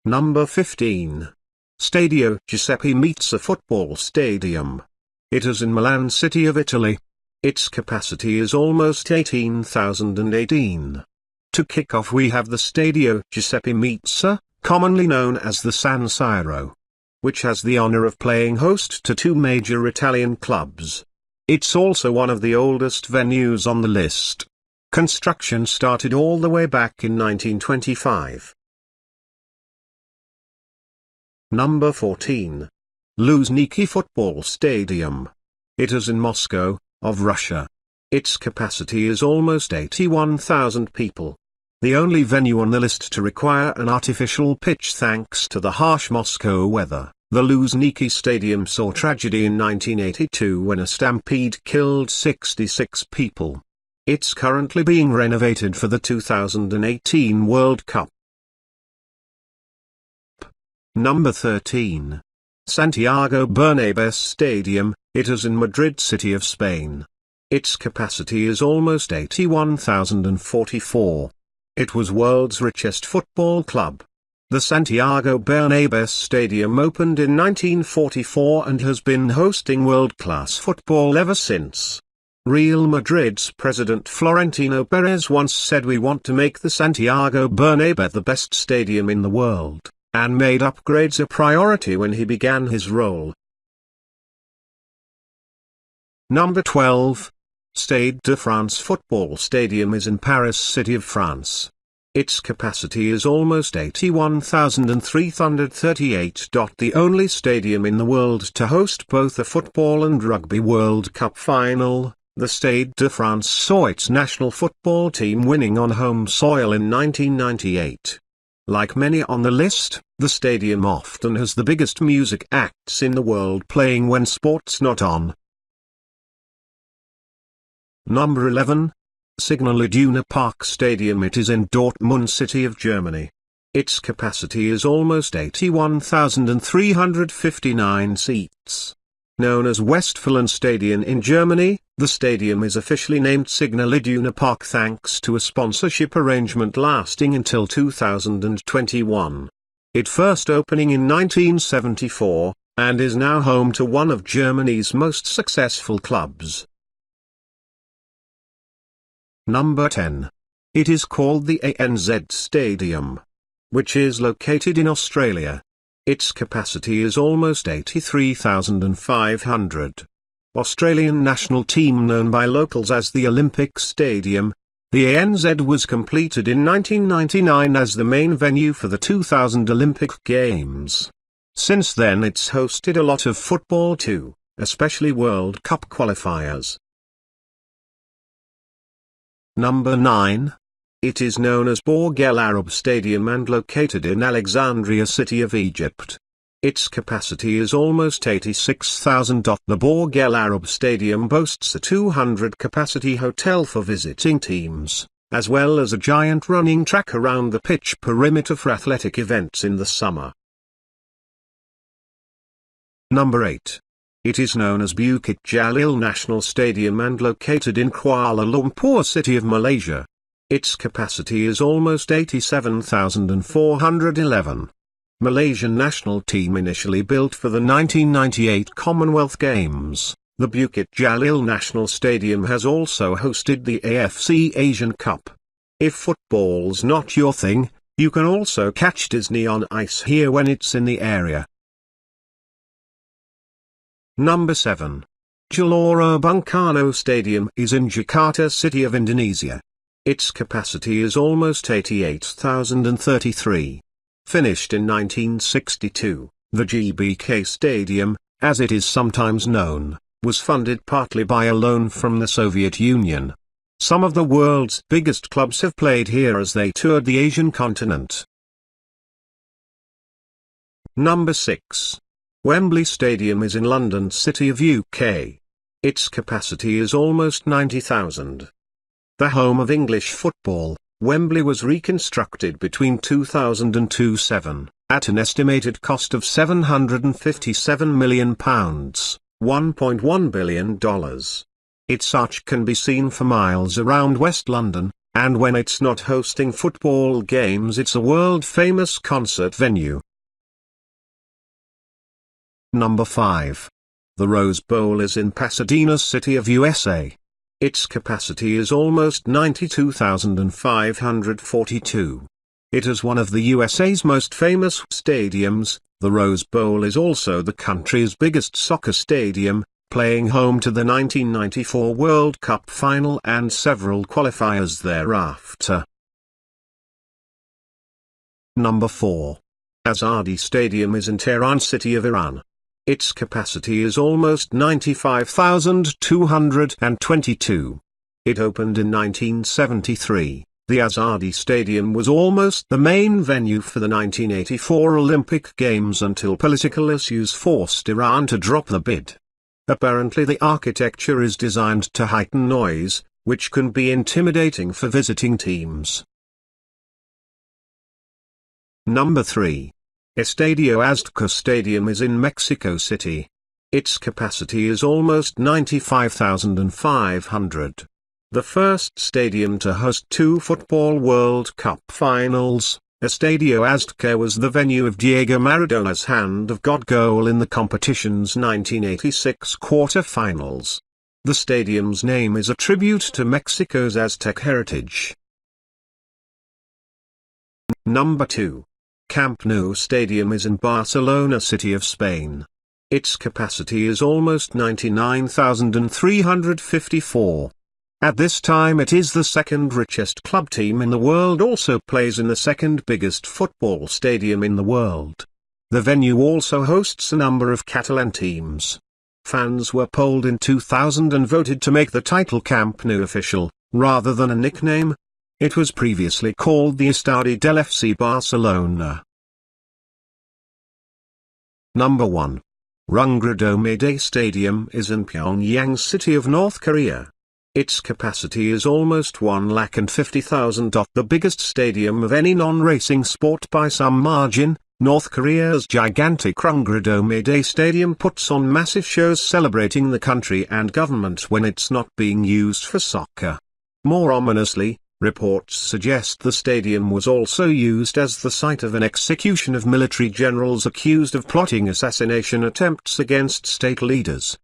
Number 15. Stadio Giuseppe Meazza Football Stadium. It is in Milan, city of Italy. Its capacity is almost 18,018. To kick off we have the Stadio Giuseppe Meazza, commonly known as the San Siro, which has the honor of playing host to two major Italian clubs. It's also one of the oldest venues on the list. Construction started all the way back in 1925. Number 14. Luzhniki Football Stadium. It is in Moscow, of Russia. Its capacity is almost 81,000 people. The only venue on the list to require an artificial pitch thanks to the harsh Moscow weather. The Luzhniki Stadium saw tragedy in 1982 when a stampede killed 66 people. It's currently being renovated for the 2018 World Cup. Number 13. Santiago Bernabéu Stadium. It is in Madrid, city of Spain. Its capacity is almost 81,044. It was world's richest football club. The Santiago Bernabéu Stadium opened in 1944 and has been hosting world-class football ever since. Real Madrid's president Florentino Perez once said, "We want to make the Santiago Bernabéu the best stadium in the world," and made upgrades a priority when he began his role. Number 12. Stade de France Football Stadium is in Paris, city of France. Its capacity is almost 81,338. The only stadium in the world to host both a football and rugby World Cup final, the Stade de France saw its national football team winning on home soil in 1998. Like many on the list, the stadium often has the biggest music acts in the world playing when sport's not on. Number 11. Signal Iduna Park Stadium. It is in Dortmund, city of Germany. Its capacity is almost 81,359 seats. Known as Westfalen Stadion in Germany, the stadium is officially named Signal Iduna Park thanks to a sponsorship arrangement lasting until 2021. It first opening in 1974, and is now home to one of Germany's most successful clubs. Number 10. It is called the ANZ Stadium, which is located in Australia. Its capacity is almost 83,500. Australian national team known by locals as the Olympic Stadium, the ANZ was completed in 1999 as the main venue for the 2000 Olympic Games. Since then it's hosted a lot of football too, especially World Cup qualifiers. Number 9. It is known as Borg El Arab Stadium and located in Alexandria, city of Egypt. Its capacity is almost 86,000. The Borg El Arab Stadium boasts a 200-capacity hotel for visiting teams, as well as a giant running track around the pitch perimeter for athletic events in the summer. Number 8. It is known as Bukit Jalil National Stadium and located in Kuala Lumpur, city of Malaysia. Its capacity is almost 87,411. Malaysian national team initially built for the 1998 Commonwealth Games. The Bukit Jalil National Stadium has also hosted the AFC Asian Cup. If football's not your thing, you can also catch Disney on Ice here when it's in the area. Number 7. Gelora Bung Karno Stadium is in Jakarta, city of Indonesia. Its capacity is almost 88,033. Finished in 1962, the GBK Stadium, as it is sometimes known, was funded partly by a loan from the Soviet Union. Some of the world's biggest clubs have played here as they toured the Asian continent. Number 6. Wembley Stadium is in London, city of UK. Its capacity is almost 90,000. The home of English football, Wembley was reconstructed between 2000 and 2007, at an estimated cost of £757 million, $1.1 billion. Its arch can be seen for miles around West London, And when it's not hosting football games, it's a world-famous concert venue. Number 5. The Rose Bowl is in Pasadena City of USA. Its capacity is almost 92,542. It is one of the USA's most famous stadiums. The Rose Bowl is also the country's biggest soccer stadium, playing home to the 1994 World Cup final and several qualifiers thereafter. Number 4. Azadi Stadium is in Tehran City of Iran. Its capacity is almost 95,222. It opened in 1973. The Azadi Stadium was almost the main venue for the 1984 Olympic Games until political issues forced Iran to drop the bid. Apparently the architecture is designed to heighten noise, which can be intimidating for visiting teams. Number 3. Estadio Azteca Stadium is in Mexico City. Its capacity is almost 95,500. The first stadium to host 2 Football World Cup finals, Estadio Azteca was the venue of Diego Maradona's Hand of God goal in the competition's 1986 quarter-finals. The stadium's name is a tribute to Mexico's Aztec heritage. Number 2. Camp Nou Stadium is in Barcelona City of Spain. Its capacity is almost 99,354. At this time it is the second richest club team in the world, also plays in the second biggest football stadium in the world. The venue also hosts a number of Catalan teams. Fans were polled in 2000 and voted to make the title Camp Nou official, rather than a nickname. It was previously called the Estadi del FC Barcelona. Number 1. Rungrado Stadium is in Pyongyang City of North Korea. Its capacity is almost 150,000. The biggest stadium of any non-racing sport by some margin, North Korea's gigantic Rungrado Stadium puts on massive shows celebrating the country and government when it's not being used for soccer. More ominously, reports suggest the stadium was also used as the site of an execution of military generals accused of plotting assassination attempts against state leaders.